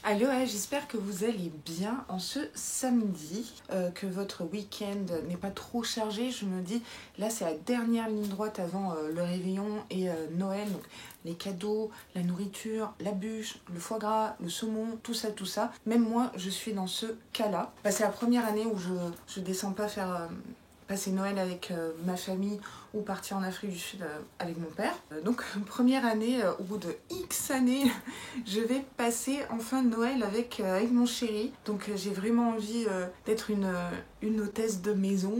Allô, j'espère que vous allez bien en ce samedi, que votre week-end n'est pas trop chargé. Je me dis, là c'est la dernière ligne droite avant le réveillon et Noël, donc les cadeaux, la nourriture, la bûche, le foie gras, le saumon, tout ça, tout ça. Même moi, je suis dans ce cas-là. Bah, c'est la première année où je descends pas faire... passer Noël avec ma famille ou partir en Afrique du Sud avec mon père. Donc première année, au bout de X années, je vais passer enfin Noël avec mon chéri. Donc j'ai vraiment envie d'être une hôtesse de maison,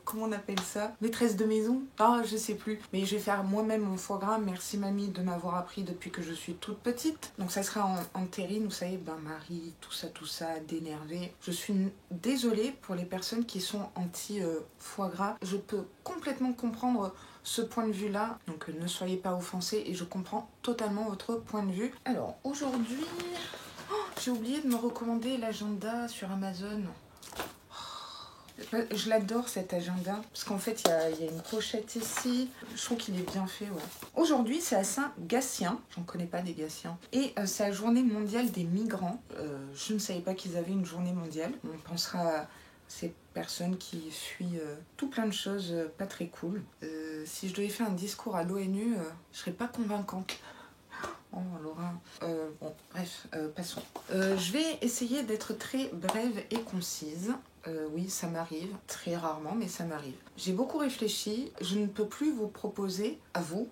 comment on appelle ça, maîtresse de maison. Ah, je sais plus. Mais je vais faire moi-même mon foie gras. Merci mamie de m'avoir appris depuis que je suis toute petite. Donc ça sera en terrine, vous savez, bain-marie, tout ça, d'énervé. Je suis désolée pour les personnes qui sont anti foie gras. Je peux complètement comprendre ce point de vue là, donc ne soyez pas offensés et je comprends totalement votre point de vue. Alors aujourd'hui, j'ai oublié de me recommander l'agenda sur Amazon. Je l'adore cet agenda parce qu'en fait il y a une pochette ici, je trouve qu'il est bien fait. Ouais. Aujourd'hui c'est à Saint-Gatien, j'en connais pas des Gatiens, et c'est la journée mondiale des migrants. Je ne savais pas qu'ils avaient une journée mondiale. On pensera à ces personnes qui fuient tout plein de choses pas très cool. Si je devais faire un discours à l'ONU, je serais pas convaincante. Oh Laura. Bon, bref, passons. Je vais essayer d'être très brève et concise. Oui, ça m'arrive, très rarement, mais ça m'arrive. J'ai beaucoup réfléchi, je ne peux plus vous proposer, à vous,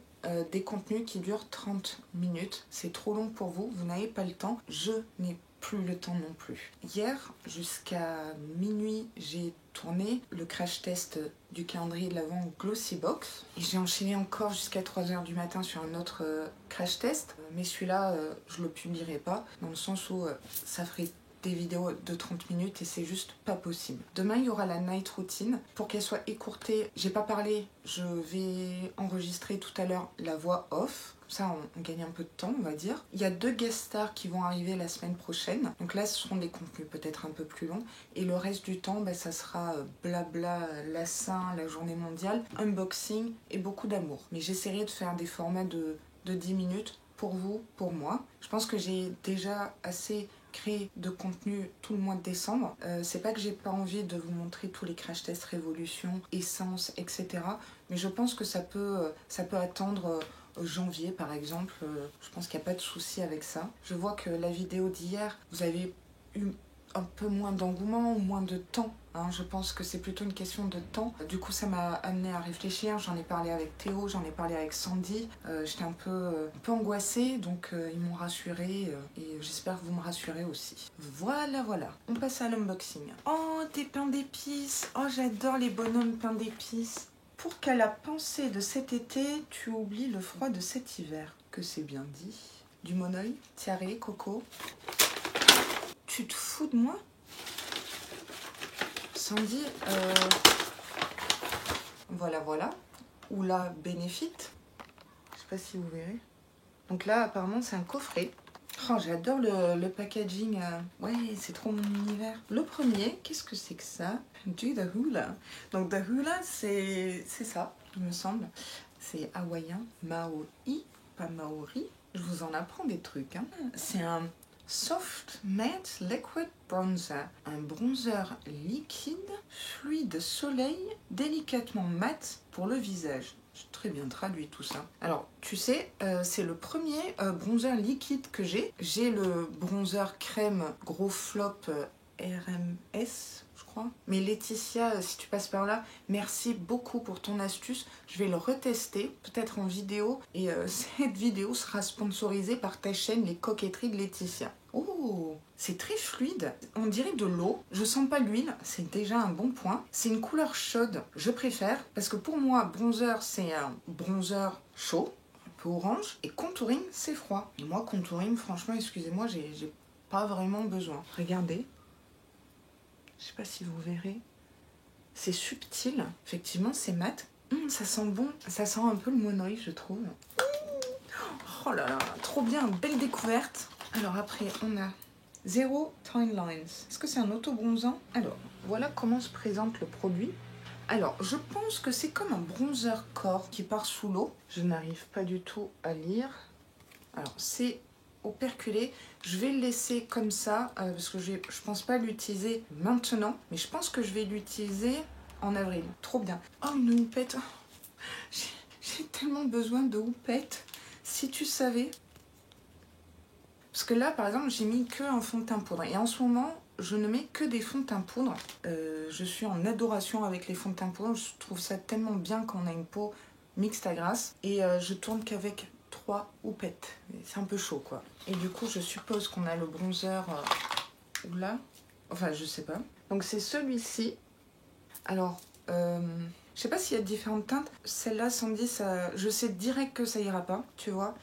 des contenus qui durent 30 minutes. C'est trop long pour vous, vous n'avez pas le temps. Je n'ai plus le temps non plus. Hier, jusqu'à minuit, j'ai tourné le crash test du calendrier de l'Avent Glossybox. Et j'ai enchaîné encore jusqu'à 3h du matin sur un autre crash test. Mais celui-là, je le publierai pas, dans le sens où ça ferait des vidéos de 30 minutes et c'est juste pas possible. Demain, il y aura la night routine. Pour qu'elle soit écourtée, j'ai pas parlé, je vais enregistrer tout à l'heure la voix off. Ça, on gagne un peu de temps, on va dire. Il y a 2 guest stars qui vont arriver la semaine prochaine. Donc là, ce seront des contenus peut-être un peu plus longs. Et le reste du temps, ça sera blabla, la Saint, la journée mondiale, unboxing et beaucoup d'amour. Mais j'essaierai de faire des formats de 10 minutes pour vous, pour moi. Je pense que j'ai déjà assez créé de contenu tout le mois de décembre. C'est pas que j'ai pas envie de vous montrer tous les crash tests Révolution, Essence, etc. Mais je pense que ça peut attendre janvier par exemple. Je pense qu'il n'y a pas de souci avec ça. Je vois que la vidéo d'hier, vous avez eu un peu moins d'engouement ou moins de temps. Je pense que c'est plutôt une question de temps. Du coup, ça m'a amené à réfléchir. J'en ai parlé avec Théo, j'en ai parlé avec Sandy. J'étais un peu angoissée, donc ils m'ont rassurée et j'espère que vous me rassurez aussi. Voilà. On passe à l'unboxing. Oh, des pains d'épices. Oh, j'adore les bonhommes pains d'épices. Pour qu'à la pensée de cet été, tu oublies le froid de cet hiver. Que c'est bien dit. Du monoeil, tiare, coco. Tu te fous de moi? Sandy, voilà. Oula, Benefit. Je sais pas si vous verrez. Donc là, apparemment, c'est un coffret. Oh, j'adore le packaging. Ouais, c'est trop mon univers. Le premier, qu'est-ce que c'est que ça? Du Dahula. Donc Dahula, c'est ça, il me semble. C'est hawaïen, Maori, pas Maori. Je vous en apprends des trucs. C'est un Soft Matte Liquid Bronzer, un bronzer liquide, fluide soleil, délicatement mat pour le visage. J'ai très bien traduit tout ça. Alors, tu sais, c'est le premier bronzer liquide que j'ai. J'ai le bronzer crème gros flop RMS, je crois. Mais Laetitia, si tu passes par là, merci beaucoup pour ton astuce. Je vais le retester, peut-être en vidéo. Et cette vidéo sera sponsorisée par ta chaîne Les Coquetteries de Laetitia. Oh, c'est très fluide. On dirait de l'eau. Je sens pas l'huile, c'est déjà un bon point. C'est une couleur chaude, je préfère. Parce que pour moi, bronzer, c'est un bronzer chaud, un peu orange. Et contouring, c'est froid. Et moi, contouring, franchement, excusez-moi, j'ai pas vraiment besoin. Regardez. Je sais pas si vous verrez. C'est subtil. Effectivement, c'est mat. Ça sent bon. Ça sent un peu le monoeil, je trouve. Oh là là, trop bien. Belle découverte. Alors après, on a Zero Tine Lines. Est-ce que c'est un auto-bronzant? Alors, voilà comment se présente le produit. Alors, je pense que c'est comme un bronzer corps qui part sous l'eau. Je n'arrive pas du tout à lire. Alors, c'est operculé. Je vais le laisser comme ça parce que je pense pas l'utiliser maintenant, mais je pense que je vais l'utiliser en avril. Trop bien. Oh, une houppette. J'ai tellement besoin de houppette. Si tu savais. Parce que là, par exemple, j'ai mis que un fond de teint poudre. Et en ce moment, je ne mets que des fonds de teint poudre. Je suis en adoration avec les fonds de teint poudre. Je trouve ça tellement bien quand on a une peau mixte à grasse. Et je tourne qu'avec 3 houpettes. C'est un peu chaud, quoi. Et du coup, je suppose qu'on a le bronzer là. Enfin, je sais pas. Donc, c'est celui-ci. Alors, je sais pas s'il y a différentes teintes. Celle-là, Sandy, ça, je sais direct que ça ira pas, tu vois.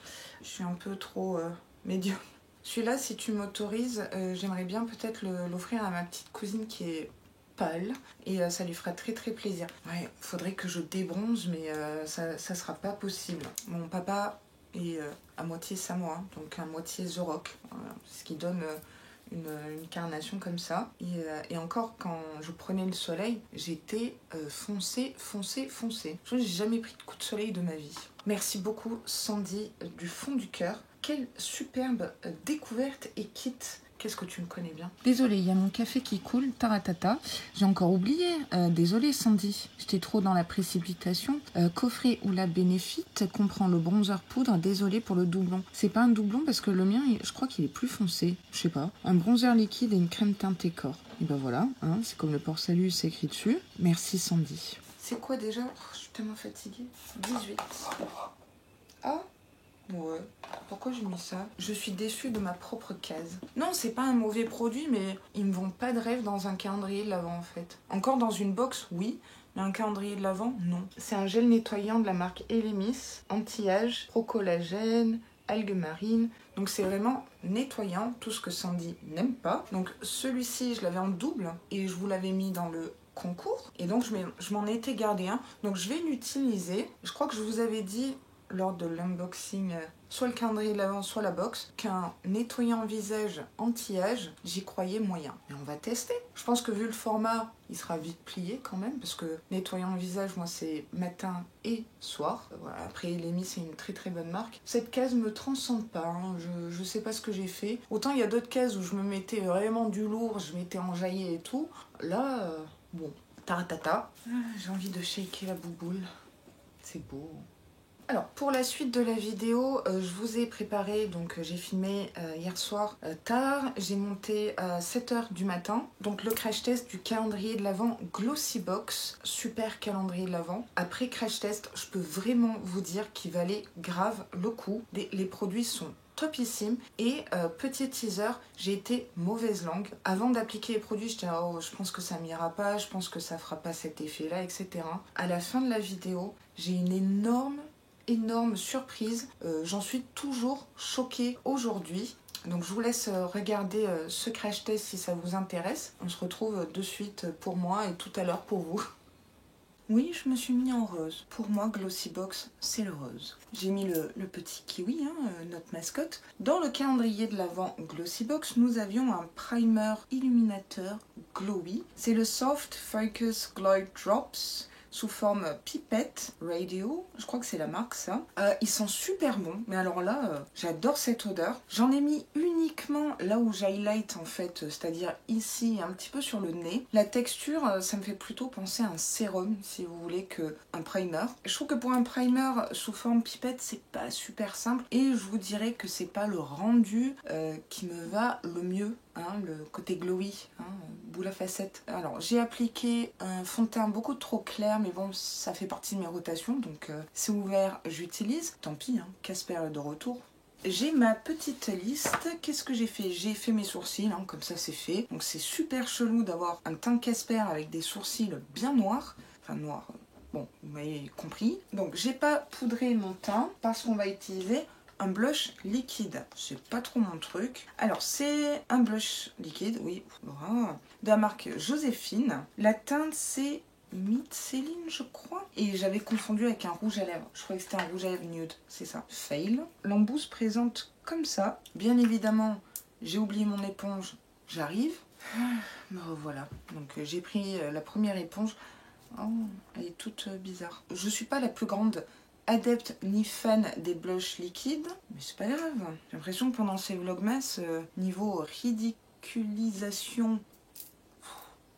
Je suis un peu trop médium. Celui-là, si tu m'autorises, j'aimerais bien peut-être l'offrir à ma petite cousine qui est pâle et ça lui fera très très plaisir. Ouais, faudrait que je débronze, mais ça sera pas possible. Mon papa est à moitié samoa, donc à moitié The Rock, ce qui donne une carnation comme ça. Et encore, quand je prenais le soleil, j'étais foncée. Je n'ai jamais pris de coup de soleil de ma vie. Merci beaucoup, Sandy, du fond du cœur. Quelle superbe découverte et kit. Qu'est-ce que tu me connais bien. Désolée, il y a mon café qui coule, taratata. J'ai encore oublié. Désolée, Sandy. J'étais trop dans la précipitation. Coffret ou la Benefit comprend le bronzer poudre. Désolée pour le doublon. C'est pas un doublon parce que le mien, je crois qu'il est plus foncé. Je sais pas. Un bronzer liquide et une crème teintée corps. Et ben voilà, hein, c'est comme le port salut, c'est écrit dessus. Merci, Sandy. C'est quoi déjà? Je suis tellement fatiguée. 18. Ah, ouais. Pourquoi j'ai mis ça? Je suis déçue de ma propre case. Non, c'est pas un mauvais produit, mais ils me vendent pas de rêve dans un calendrier de l'Avent en fait. Encore dans une box, oui, mais un calendrier de l'Avent, non. C'est un gel nettoyant de la marque Elemis, anti-âge, pro-collagène, algues marines. Donc c'est vraiment nettoyant, tout ce que Sandy n'aime pas. Donc celui-ci, je l'avais en double et je vous l'avais mis dans le concours. Et donc je m'en étais gardé un. Donc je vais l'utiliser. Je crois que je vous avais dit lors de l'unboxing, soit le calendrier de l'Avent, soit la box, qu'un nettoyant visage anti-âge, j'y croyais moyen. Et on va tester. Je pense que vu le format, il sera vite plié quand même, parce que nettoyant visage, moi, c'est matin et soir. Voilà. Après, Elemis, c'est une très très bonne marque. Cette case me transcende pas, hein. Je sais pas ce que j'ai fait. Autant il y a d'autres cases où je me mettais vraiment du lourd, je m'étais enjaillée et tout. Là, bon, taratata. J'ai envie de shaker la bouboule. C'est beau. Alors pour la suite de la vidéo, je vous ai préparé, donc j'ai filmé hier soir tard, j'ai monté à 7h du matin, donc le crash test du calendrier de l'Avent Glossybox, super calendrier de l'Avent. Après crash test, je peux vraiment vous dire qu'il valait grave le coup, les produits sont topissime. Et petit teaser, j'ai été mauvaise langue. Avant d'appliquer les produits, j'étais oh, je pense que ça m'ira pas, je pense que ça fera pas cet effet là, etc. À la fin de la vidéo, j'ai une énorme surprise. J'en suis toujours choquée aujourd'hui. Donc je vous laisse regarder ce crash test si ça vous intéresse. On se retrouve de suite pour moi et tout à l'heure pour vous. Oui, je me suis mis en rose. Pour moi, Glossybox, c'est le rose. J'ai mis le petit kiwi, hein, notre mascotte. Dans le calendrier de l'Avent Glossybox, nous avions un primer illuminateur glowy. C'est le Soft Focus Glow Drops sous forme pipette radio, je crois que c'est la marque ça. Ils sont super bons, mais alors là, j'adore cette odeur. J'en ai mis uniquement là où j'highlight en fait, c'est-à-dire ici, un petit peu sur le nez. La texture, ça me fait plutôt penser à un sérum, si vous voulez, qu'un primer. Je trouve que pour un primer sous forme pipette, c'est pas super simple, et je vous dirais que c'est pas le rendu qui me va le mieux. Hein, le côté glowy, hein, boule à facettes. Alors j'ai appliqué un fond de teint beaucoup trop clair, mais bon, ça fait partie de mes rotations, donc c'est ouvert, j'utilise. Tant pis, hein, Casper de retour. J'ai ma petite liste. Qu'est-ce que j'ai fait? J'ai fait mes sourcils, hein, comme ça c'est fait. Donc c'est super chelou d'avoir un teint Casper avec des sourcils bien noirs. Enfin noirs, bon, vous m'avez compris. Donc j'ai pas poudré mon teint parce qu'on va utiliser un blush liquide, c'est pas trop mon truc. Alors c'est un blush liquide, oui, voilà, de la marque Joséphine. La teinte c'est Mycéline je crois. Et j'avais confondu avec un rouge à lèvres. Je croyais que c'était un rouge à lèvres nude, c'est ça. Fail. L'embout se présente comme ça. Bien évidemment, j'ai oublié mon éponge, j'arrive. Me revoilà. Donc j'ai pris la première éponge. Oh, elle est toute bizarre. Je suis pas la plus grande adepte ni fan des blushs liquides, mais c'est pas grave. J'ai l'impression que pendant ces vlogmas, niveau ridiculisation,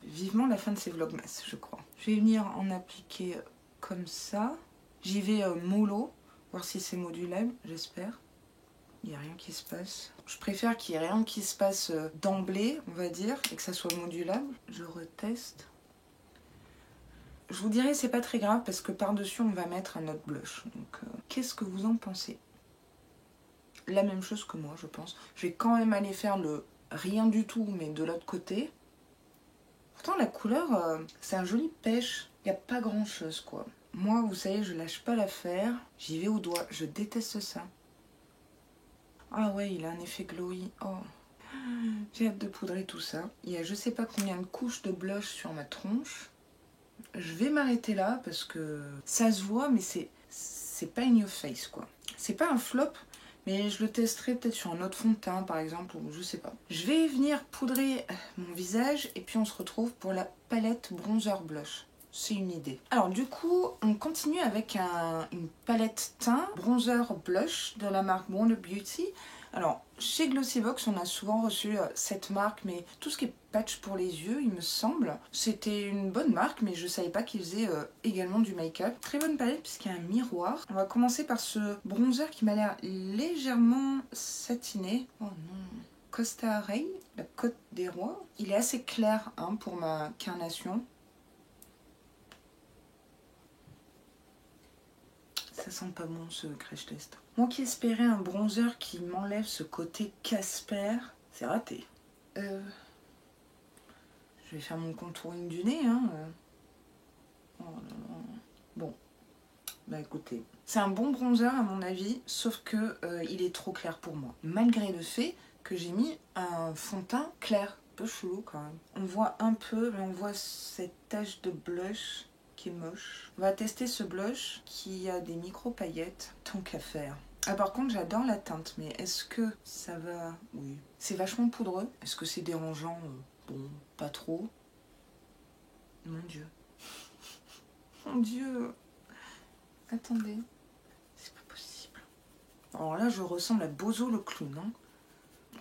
vivement la fin de ces vlogmas, je crois. Je vais venir en appliquer comme ça. J'y vais mollo, voir si c'est modulable, j'espère. Il n'y a rien qui se passe. Je préfère qu'il n'y ait rien qui se passe d'emblée, on va dire, et que ça soit modulable. Je reteste. Je vous dirais c'est pas très grave parce que par-dessus on va mettre un autre blush. Donc qu'est-ce que vous en pensez? La même chose que moi je pense. Je vais quand même aller faire le rien du tout mais de l'autre côté. Pourtant la couleur c'est un joli pêche. Il n'y a pas grand chose quoi. Moi vous savez je lâche pas l'affaire. J'y vais au doigt. Je déteste ça. Ah ouais il a un effet glowy. Oh. J'ai hâte de poudrer tout ça. Il y a je sais pas combien de couches de blush sur ma tronche. Je vais m'arrêter là parce que ça se voit mais c'est pas in your face quoi. C'est pas un flop mais je le testerai peut-être sur un autre fond de teint par exemple ou je sais pas. Je vais venir poudrer mon visage et puis on se retrouve pour la palette bronzer blush. C'est une idée. Alors du coup on continue avec une palette teint bronzer blush de la marque Wonder Beauty. Alors, chez Glossybox, on a souvent reçu cette marque, mais tout ce qui est patch pour les yeux, il me semble, c'était une bonne marque, mais je ne savais pas qu'ils faisaient également du make-up. Très bonne palette puisqu'il y a un miroir. On va commencer par ce bronzer qui m'a l'air légèrement satiné. Oh non. Costa Rey, la Côte des Rois. Il est assez clair hein, pour ma carnation. Ça sent pas bon ce crash test. Moi qui espérais un bronzer qui m'enlève ce côté Casper, c'est raté. Je vais faire mon contouring du nez. Hein. Oh là là. Bon, bah écoutez, c'est un bon bronzer à mon avis, sauf que il est trop clair pour moi. Malgré le fait que j'ai mis un fond de teint clair. Un peu chelou quand même. On voit un peu, là on voit cette tache de blush qui est moche. On va tester ce blush qui a des micro paillettes, tant qu'à faire. Ah par contre j'adore la teinte, mais est-ce que ça va... Oui. C'est vachement poudreux. Est-ce que c'est dérangeant? Bon, pas trop. Mon Dieu. Mon Dieu. Attendez. C'est pas possible. Alors là je ressemble à Bozo le clown. Hein.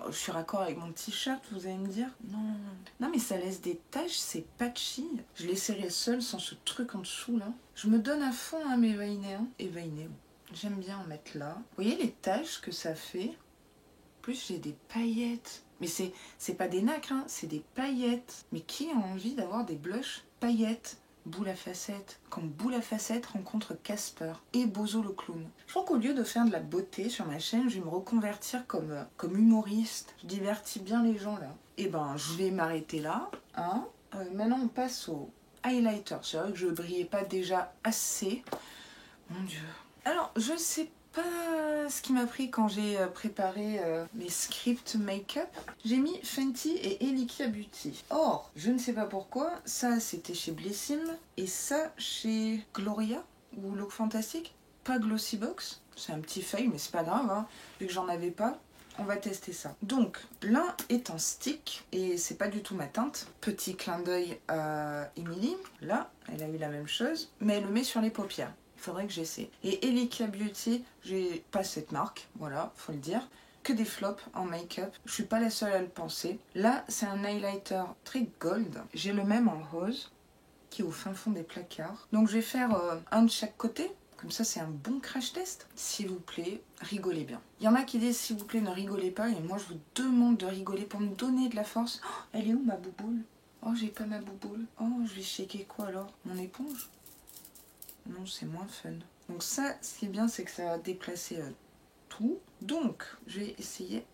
Je suis raccord avec mon t-shirt, vous allez me dire? Non. Non mais ça laisse des taches, c'est patchy. Je l'ai serré seule sans ce truc en dessous là. Je me donne à fond à mes veinés. Hein. Et veinés, j'aime bien en mettre là. Vous voyez les taches que ça fait? En plus j'ai des paillettes. Mais c'est pas des nacres, hein, c'est des paillettes. Mais qui a envie d'avoir des blushs paillettes? Boule à facettes. Quand Boule à facettes rencontre Casper et Bozo le clown. Je crois qu'au lieu de faire de la beauté sur ma chaîne, je vais me reconvertir comme humoriste. Je divertis bien les gens là. Et ben je vais m'arrêter là. Hein. Maintenant on passe au highlighter. C'est vrai que je brillais pas déjà assez. Mon Dieu. Alors je sais pas ce qui m'a pris quand j'ai préparé mes scripts make-up. J'ai mis Fenty et Elikia Beauty. Or, je ne sais pas pourquoi, ça c'était chez Blissim et ça chez Gloria ou Look Fantastic. Pas Glossybox. C'est un petit fail mais c'est pas grave, hein, vu que j'en avais pas. On va tester ça. Donc, l'un est en stick et c'est pas du tout ma teinte. Petit clin d'œil à Emily. Là, elle a eu la même chose, mais elle le met sur les paupières. Faudrait que j'essaie. Et Elikia Beauty, j'ai pas cette marque, voilà, faut le dire. Que des flops en make-up. Je suis pas la seule à le penser. Là, c'est un highlighter très gold. J'ai le même en rose, qui est au fin fond des placards. Donc je vais faire un de chaque côté. Comme ça, c'est un bon crash test. S'il vous plaît, rigolez bien. Il y en a qui disent, s'il vous plaît, ne rigolez pas. Et moi, je vous demande de rigoler pour me donner de la force. Oh, elle est où, ma bouboule? Oh, j'ai pas ma bouboule. Oh, je vais shaker quoi, alors? Mon éponge? Non, c'est moins fun. Donc ça, ce qui est bien, c'est que ça va déplacer tout. Donc, je vais essayer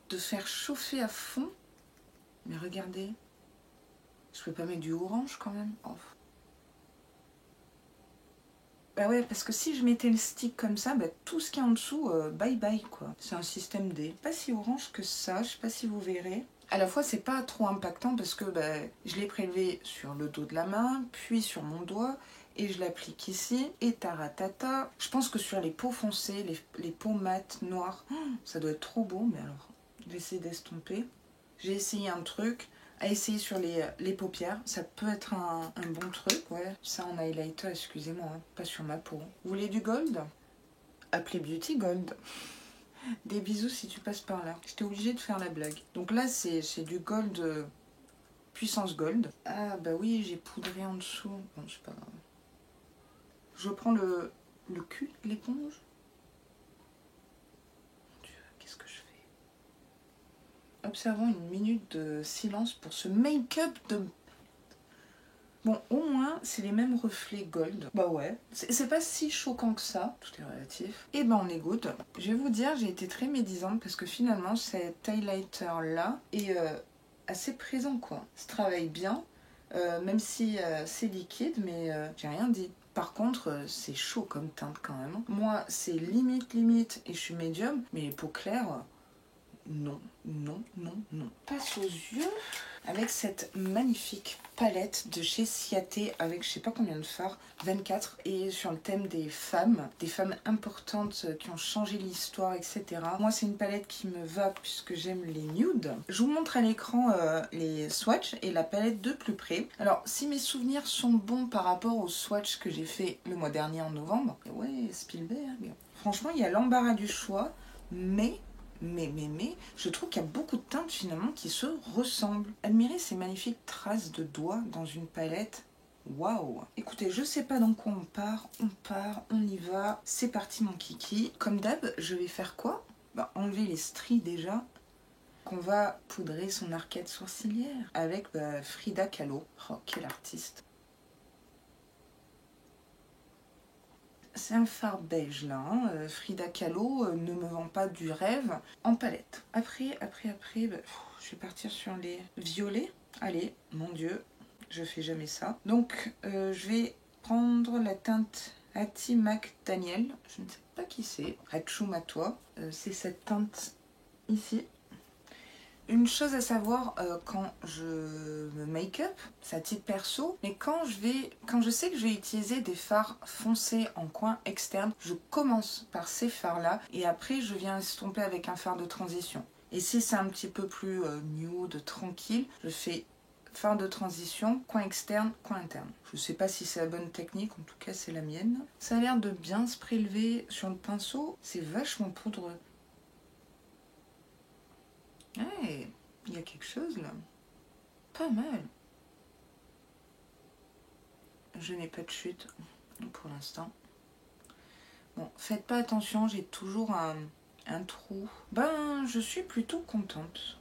de faire chauffer à fond. Mais regardez, je peux pas mettre du orange quand même. Oh. Bah ouais, parce que si je mettais le stick comme ça, bah, tout ce qui est en dessous, bye bye quoi. C'est un système D. Pas si orange que ça, je sais pas si vous verrez. À la fois, c'est pas trop impactant parce que bah, je l'ai prélevé sur le dos de la main, puis sur mon doigt. Et je l'applique ici, et taratata. Je pense que sur les peaux foncées, les peaux mates, noires, ça doit être trop beau, mais alors, je vais essayer d'estomper. J'ai essayé un truc à essayer sur les paupières. Ça peut être un bon truc, ouais. Ça en highlighter, excusez-moi, hein, pas sur ma peau. Vous voulez du gold? Appelez Beauty Gold. Des bisous si tu passes par là. J'étais obligée de faire la blague. Donc là, c'est du gold, puissance gold. Ah bah oui, j'ai poudré en dessous. Bon, c'est pas grave. Je prends le cul de l'éponge. Mon Dieu, qu'est-ce que je fais? Observons une minute de silence pour ce make-up de... Bon, au moins, c'est les mêmes reflets gold. Bah ouais, c'est pas si choquant que ça. Tout est relatif. Et ben, on est good. Je vais vous dire, j'ai été très médisante parce que finalement, cet highlighter-là est assez présent, quoi. Ça travaille bien, même si c'est liquide, mais j'ai rien dit. Par contre, c'est chaud comme teinte quand même. Moi, c'est limite, et je suis médium, mais les peaux claires... Non, non, non, non. Passe aux yeux avec cette magnifique palette de chez Ciaté avec je sais pas combien de fards, 24, et sur le thème des femmes importantes qui ont changé l'histoire, etc. Moi, c'est une palette qui me va puisque j'aime les nudes. Je vous montre à l'écran les swatchs et la palette de plus près. Alors, si mes souvenirs sont bons par rapport aux swatchs que j'ai fait le mois dernier en novembre, ouais, Spielberg. Franchement, il y a l'embarras du choix, mais je trouve qu'il y a beaucoup de teintes finalement qui se ressemblent. Admirez ces magnifiques traces de doigts dans une palette. Waouh! Écoutez, je sais pas dans quoi on y va. C'est parti mon kiki. Comme d'hab, je vais faire quoi? Bah, enlever les stries déjà. Qu'on va poudrer son arcade sourcilière avec Frida Kahlo. Oh, quel artiste! C'est un fard beige là, hein. Frida Kahlo ne me vend pas du rêve en palette. Après, bah, je vais partir sur les violets. Allez, mon Dieu, je fais jamais ça. Donc, je vais prendre la teinte Hattie McDaniel. Je ne sais pas qui c'est. Hatchoum à toi. C'est cette teinte ici. Une chose à savoir quand je me make-up, c'est à titre perso, mais quand je sais que je vais utiliser des fards foncés en coin externe, je commence par ces fards-là et après je viens estomper avec un fard de transition. Et si c'est un petit peu plus nude, tranquille, je fais fard de transition, coin externe, coin interne. Je ne sais pas si c'est la bonne technique, en tout cas c'est la mienne. Ça a l'air de bien se prélever sur le pinceau, c'est vachement poudreux. Hey, il y a quelque chose là. Pas mal. Je n'ai pas de chute pour l'instant. Bon, faites pas attention, j'ai toujours un trou. Ben, je suis plutôt contente.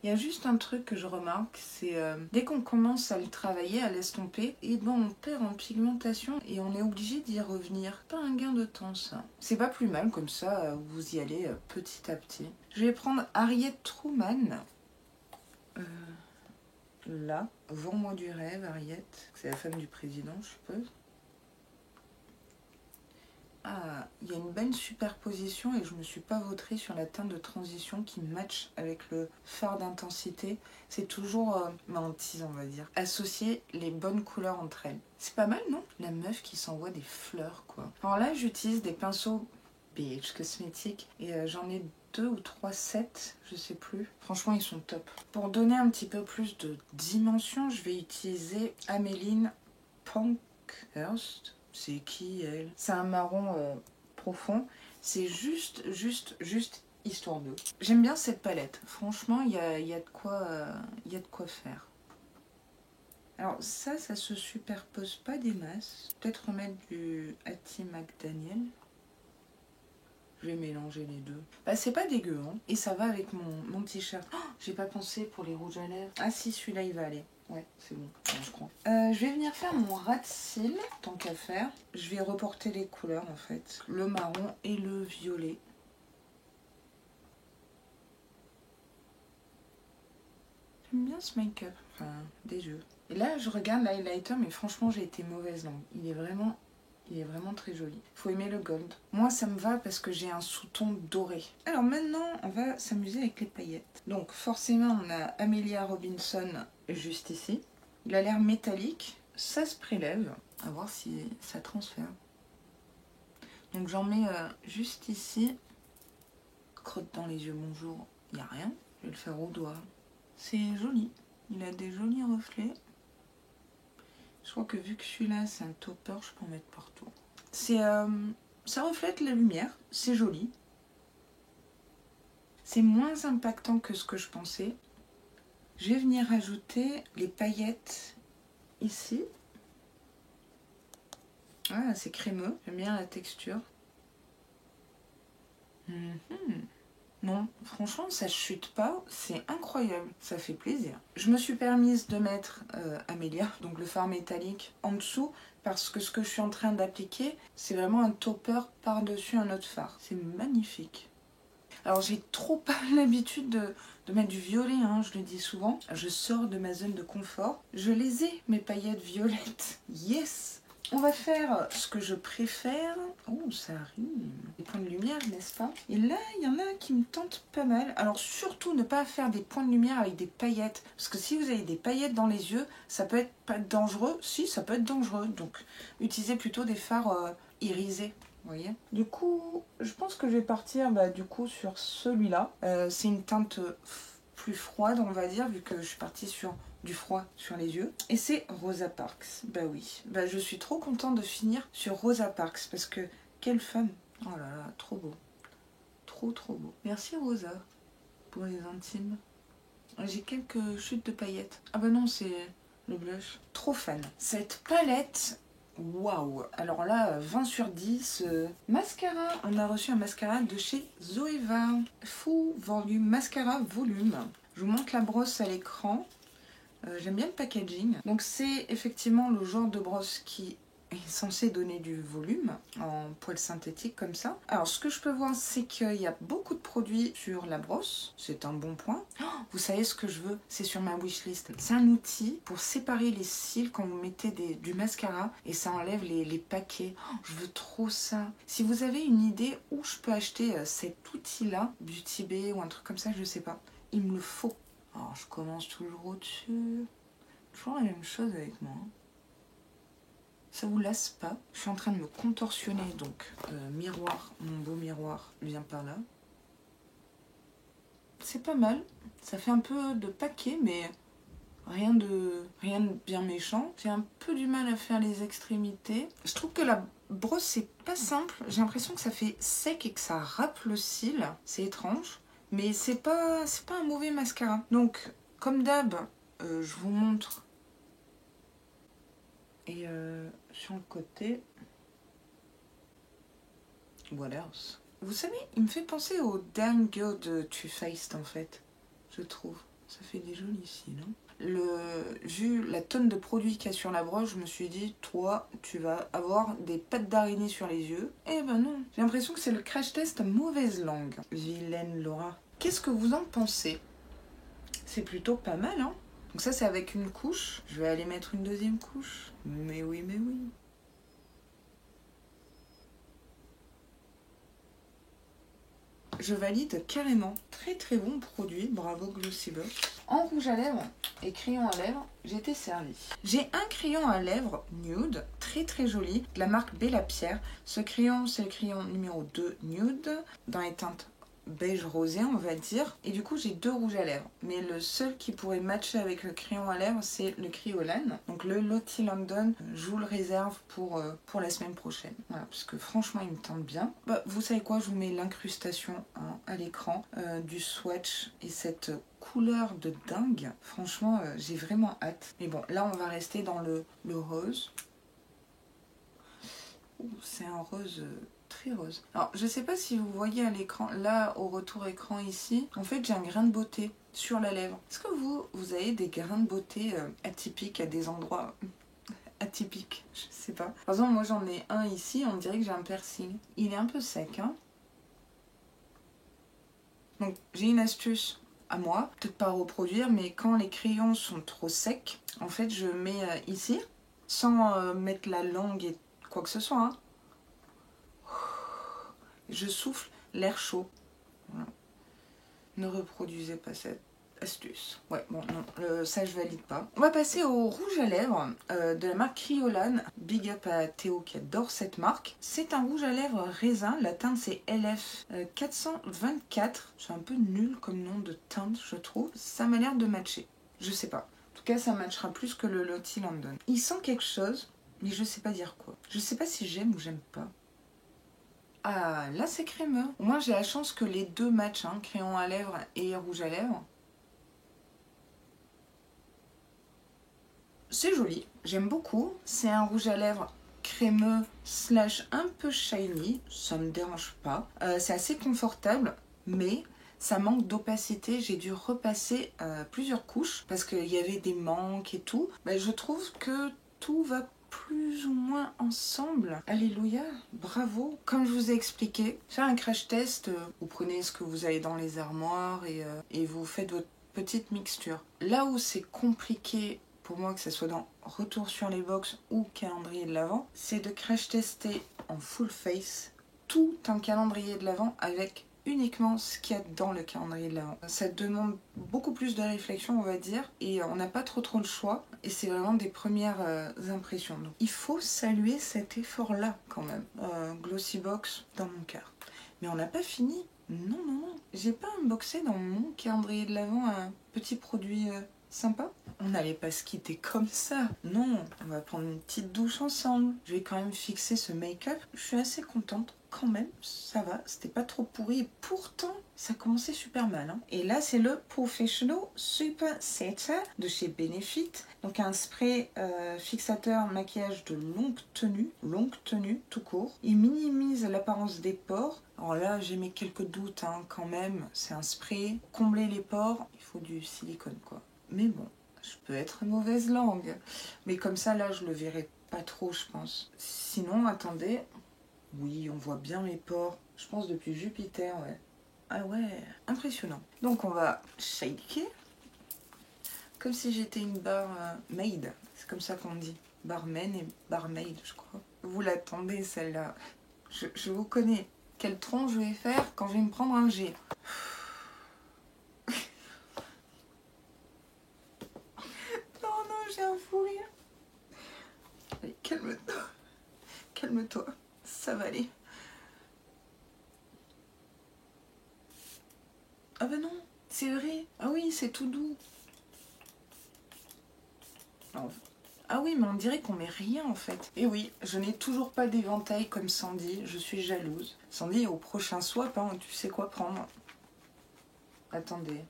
Il y a juste un truc que je remarque, c'est dès qu'on commence à le travailler, à l'estomper, et ben on perd en pigmentation et on est obligé d'y revenir. Pas un gain de temps ça. C'est pas plus mal comme ça, vous y allez petit à petit. Je vais prendre Harriet Truman. Là, vends-moi du rêve, Harriet. C'est la femme du président, je suppose. Ah, il y a une belle superposition et je me suis pas vautrée sur la teinte de transition qui match avec le fard d'intensité. C'est toujours ma hantise, on va dire. Associer les bonnes couleurs entre elles. C'est pas mal, non? La meuf qui s'envoie des fleurs, quoi. Alors là, j'utilise des pinceaux Beige Cosmétiques et j'en ai 2 ou 3 sets, je sais plus. Franchement, ils sont top. Pour donner un petit peu plus de dimension, je vais utiliser Améline Pankhurst. C'est qui elle? C'est un marron profond. C'est juste histoire de. J'aime bien cette palette. Franchement, il y a de quoi faire. Alors ça se superpose pas des masses. Peut-être remettre du Hattie McDaniel. Je vais mélanger les deux. Bah, c'est pas dégueu, hein. Et ça va avec mon t-shirt. Oh, j'ai pas pensé pour les rouges à lèvres. Ah si, celui-là, il va aller. Ouais, c'est bon, je crois. Je vais venir faire mon ras de cils, tant qu'à faire. Je vais reporter les couleurs, en fait. Le marron et le violet. J'aime bien ce make-up. Enfin, des yeux. Et là, je regarde l'highlighter, mais franchement, j'ai été mauvaise langue. Il est vraiment très joli. Faut aimer le gold. Moi, ça me va parce que j'ai un sous-ton doré. Alors maintenant, on va s'amuser avec les paillettes. Donc forcément, on a Amelia Robinson juste ici. Il a l'air métallique. Ça se prélève. À voir si ça transfère. Donc j'en mets juste ici. crotte dans les yeux, bonjour, il n'y a rien. Je vais le faire au doigt. C'est joli, il a des jolis reflets. Je crois que vu que celui-là c'est un topper, je peux en mettre partout. Ça reflète la lumière, c'est joli. C'est moins impactant que ce que je pensais. Je vais venir ajouter les paillettes ici. Ah, c'est crémeux, j'aime bien la texture. Non, franchement, ça chute pas, c'est incroyable, ça fait plaisir. Je me suis permise de mettre Amélia, donc le fard métallique, en dessous, parce que ce que je suis en train d'appliquer, c'est vraiment un topper par-dessus un autre fard. C'est magnifique. Alors, j'ai trop pas l'habitude de mettre du violet, hein, je le dis souvent. Je sors de ma zone de confort. Je les ai, mes paillettes violettes. Yes! On va faire ce que je préfère. Oh, ça rime. Des points de lumière, n'est-ce pas? Et là, il y en a qui me tentent pas mal. Alors, surtout, ne pas faire des points de lumière avec des paillettes. Parce que si vous avez des paillettes dans les yeux, ça peut être pas dangereux. Si, ça peut être dangereux. Donc, utilisez plutôt des fards irisés. Vous voyez? Du coup, je pense que je vais partir du coup sur celui-là. C'est une teinte plus froide, on va dire, vu que je suis partie sur du froid sur les yeux. Et c'est Rosa Parks. Bah oui. Bah, je suis trop contente de finir sur Rosa Parks parce que quelle femme. Oh là là, trop beau. Trop trop beau. Merci Rosa pour les intimes. J'ai quelques chutes de paillettes. Ah bah non, c'est le blush. Trop fan. Cette palette... Waouh! Alors là, 20 sur 10. Mascara. On a reçu un mascara de chez Zoeva. Full Volume Mascara Volume. Je vous montre la brosse à l'écran. J'aime bien le packaging. Donc c'est effectivement le genre de brosse qui est censé donner du volume en poils synthétique comme ça. Alors ce que je peux voir, c'est qu'il y a beaucoup de produits sur la brosse. C'est un bon point. Oh, vous savez ce que je veux? C'est sur ma wishlist. C'est un outil pour séparer les cils quand vous mettez du mascara et ça enlève les paquets. Oh, je veux trop ça. Si vous avez une idée où je peux acheter cet outil-là, Beauty Bay ou un truc comme ça, je sais pas. Il me le faut. Alors je commence toujours au-dessus. Toujours la même chose avec moi. Ça vous lasse pas. Je suis en train de me contorsionner, donc miroir, mon beau miroir vient par là. C'est pas mal. Ça fait un peu de paquet, mais rien de bien méchant. J'ai un peu du mal à faire les extrémités. Je trouve que la brosse, c'est pas simple. J'ai l'impression que ça fait sec et que ça râpe le cil. C'est étrange. Mais c'est pas un mauvais mascara. Donc, comme d'hab, je vous montre. Et sur le côté, what else? Vous savez, il me fait penser au Damn Girl de Too Faced en fait, je trouve. Ça fait des jolis cils, non? Vu la tonne de produits qu'il y a sur la broche, je me suis dit, toi, tu vas avoir des pattes d'araignée sur les yeux. Eh ben non, j'ai l'impression que c'est le crash test mauvaise langue. Vilaine Laura. Qu'est-ce que vous en pensez? C'est plutôt pas mal, hein? Donc ça, c'est avec une couche. Je vais aller mettre une deuxième couche. Mais oui, mais oui. Je valide carrément. Très très bon produit. Bravo Glossybox. En rouge à lèvres et crayon à lèvres, j'étais servie. J'ai un crayon à lèvres nude, très très joli, de la marque Bella Pierre. Ce crayon, c'est le crayon numéro 2 nude, dans les teintes beige rosé, on va dire. Et du coup, j'ai deux rouges à lèvres. Mais le seul qui pourrait matcher avec le crayon à lèvres, c'est le Kryolan. Donc le Lottie London, je vous le réserve pour la semaine prochaine. Voilà, parce que franchement, il me tente bien. Bah, vous savez quoi, je vous mets l'incrustation à l'écran du swatch et cette couleur de dingue. Franchement, j'ai vraiment hâte. Mais bon, là, on va rester dans le rose. C'est un rose... très rose. Alors, je sais pas si vous voyez à l'écran, là, au retour écran ici, en fait, j'ai un grain de beauté sur la lèvre. Est-ce que vous avez des grains de beauté atypiques à des endroits atypiques? Je sais pas. Par exemple, moi, j'en ai un ici, on dirait que j'ai un piercing. Il est un peu sec, hein. Donc, j'ai une astuce à moi, peut-être pas à reproduire, mais quand les crayons sont trop secs, en fait, je mets ici, sans mettre la langue et quoi que ce soit, hein. Je souffle l'air chaud. Voilà. Ne reproduisez pas cette astuce. Ouais, bon, non, ça je valide pas. On va passer au rouge à lèvres de la marque Kryolan. Big up à Théo qui adore cette marque. C'est un rouge à lèvres raisin. La teinte c'est LF 424. C'est un peu nul comme nom de teinte, je trouve. Ça m'a l'air de matcher. Je sais pas. En tout cas, ça matchera plus que le Lottie London. Il sent quelque chose, mais je sais pas dire quoi. Je sais pas si j'aime ou j'aime pas. Ah, là c'est crémeux. Au moins j'ai la chance que les deux matchent, hein, crayon à lèvres et rouge à lèvres. C'est joli, j'aime beaucoup. C'est un rouge à lèvres crémeux slash un peu shiny, ça me dérange pas. C'est assez confortable, mais ça manque d'opacité. J'ai dû repasser plusieurs couches parce qu'il y avait des manques et tout. Mais je trouve que tout va plus ou moins ensemble. Alléluia, bravo. Comme je vous ai expliqué, faire un crash test, vous prenez ce que vous avez dans les armoires et vous faites votre petite mixture. Là où c'est compliqué pour moi, que ce soit dans Retour sur les box ou calendrier de l'Avent, c'est de crash tester en full face tout un calendrier de l'Avent avec uniquement ce qu'il y a dans le calendrier de l'Avent. Ça demande beaucoup plus de réflexion, on va dire, et on n'a pas trop le choix, et c'est vraiment des premières impressions. Donc, il faut saluer cet effort-là quand même. Glossybox dans mon cœur. Mais on n'a pas fini. Non, non, non. J'ai pas unboxé dans mon calendrier de l'Avent un petit produit sympa. On n'allait pas se quitter comme ça. Non, on va prendre une petite douche ensemble. Je vais quand même fixer ce make-up. Je suis assez contente quand même. Ça va, c'était pas trop pourri. Et pourtant, ça commençait super mal. Hein. Et là, c'est le Professional Super Setter de chez Benefit. Donc un spray fixateur maquillage de longue tenue tout court. Il minimise l'apparence des pores. Alors là, j'ai mis quelques doutes hein, quand même. C'est un spray. Combler les pores, il faut du silicone quoi. Mais bon, je peux être mauvaise langue. Mais comme ça, là, je le verrai pas trop, je pense. Sinon, attendez. Oui, on voit bien mes pores. Je pense depuis Jupiter, ouais. Ah ouais, impressionnant. Donc, on va shaker. Comme si j'étais une barmaid. C'est comme ça qu'on dit. Barman et barmaid, je crois. Vous l'attendez, celle-là. Je vous connais. Quel tronc je vais faire quand je vais me prendre un G. J'ai un fou rire. Allez, calme-toi. Calme-toi. Ça va aller. Ah bah non, c'est vrai. Ah oui, c'est tout doux. Non. Ah oui, mais on dirait qu'on met rien en fait. Et oui, je n'ai toujours pas d'éventail comme Sandy. Je suis jalouse. Sandy, au prochain swap, hein, tu sais quoi prendre. Attendez.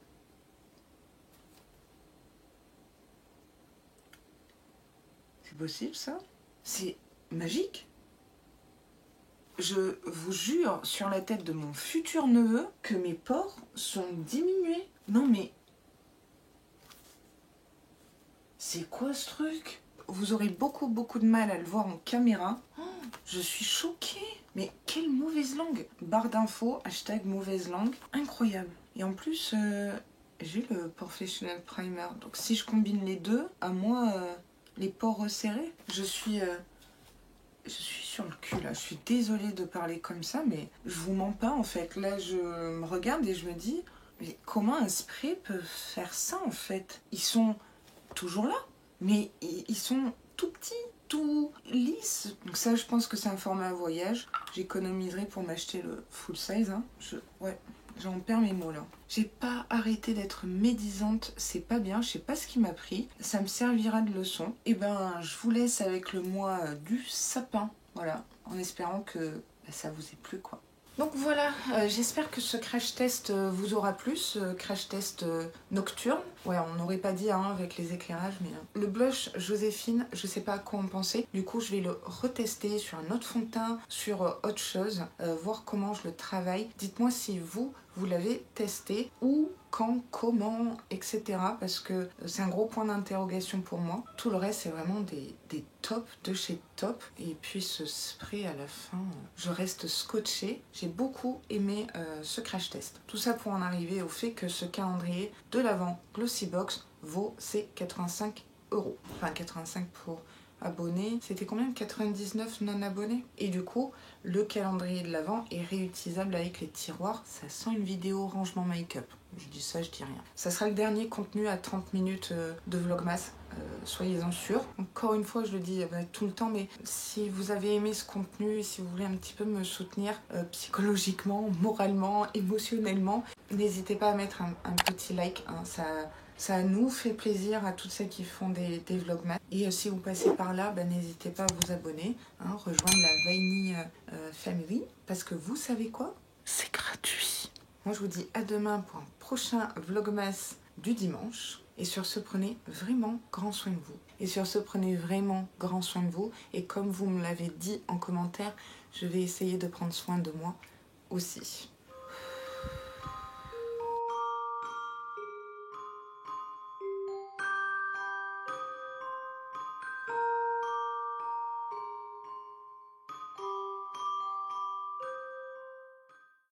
C'est possible ça? C'est magique. Je vous jure sur la tête de mon futur neveu que mes pores sont diminués. Non mais... C'est quoi ce truc? Vous aurez beaucoup de mal à le voir en caméra. Oh, je suis choquée. Mais quelle mauvaise langue. Barre d'infos, hashtag mauvaise langue. Incroyable. Et en plus, j'ai le Professional Primer. Donc si je combine les deux, à moi, les pores resserrés, je suis sur le cul là, je suis désolée de parler comme ça, mais je vous mens pas en fait. Là, je me regarde et je me dis, mais comment un spray peut faire ça en fait? Ils sont toujours là, mais ils sont tout petits, tout lisses. Donc ça, je pense que c'est un format voyage. J'économiserai pour m'acheter le full size. Hein. Ouais, j'en perds mes mots là. J'ai pas arrêté d'être médisante, c'est pas bien, je sais pas ce qui m'a pris. Ça me servira de leçon. Et ben, je vous laisse avec le mois du sapin. Voilà, en espérant que ça vous ait plu quoi. Donc voilà, j'espère que ce crash test vous aura plu, ce crash test nocturne. Ouais, on n'aurait pas dit hein, avec les éclairages, mais... Le blush Joséphine, je sais pas à quoi en penser. Du coup, je vais le retester sur un autre fond de teint, sur autre chose, voir comment je le travaille. Dites-moi si vous l'avez testé, ou quand, comment, etc. Parce que c'est un gros point d'interrogation pour moi. Tout le reste, c'est vraiment des tops de chez top. Et puis ce spray à la fin, je reste scotchée. J'ai beaucoup aimé ce crash test. Tout ça pour en arriver au fait que ce calendrier de l'Avent Glossybox vaut ses 85 €. Enfin 85 pour abonnés. C'était combien? 99 non abonnés. Et du coup, le calendrier de l'Avent est réutilisable avec les tiroirs. Ça sent une vidéo rangement make-up. Je dis ça, je dis rien. Ça sera le dernier contenu à 30 minutes de Vlogmas. Soyez-en sûrs. Encore une fois, je le dis tout le temps, mais si vous avez aimé ce contenu et si vous voulez un petit peu me soutenir psychologiquement, moralement, émotionnellement, n'hésitez pas à mettre un petit like. Hein, ça nous fait plaisir à toutes celles qui font des Vlogmas. Et si vous passez par là, n'hésitez pas à vous abonner, hein, rejoindre la Vaini Family, parce que vous savez quoi? C'est gratuit. Moi, je vous dis à demain pour un prochain Vlogmas du dimanche. Et sur ce, prenez vraiment grand soin de vous. Et sur ce, prenez vraiment grand soin de vous. Et comme vous me l'avez dit en commentaire, je vais essayer de prendre soin de moi aussi.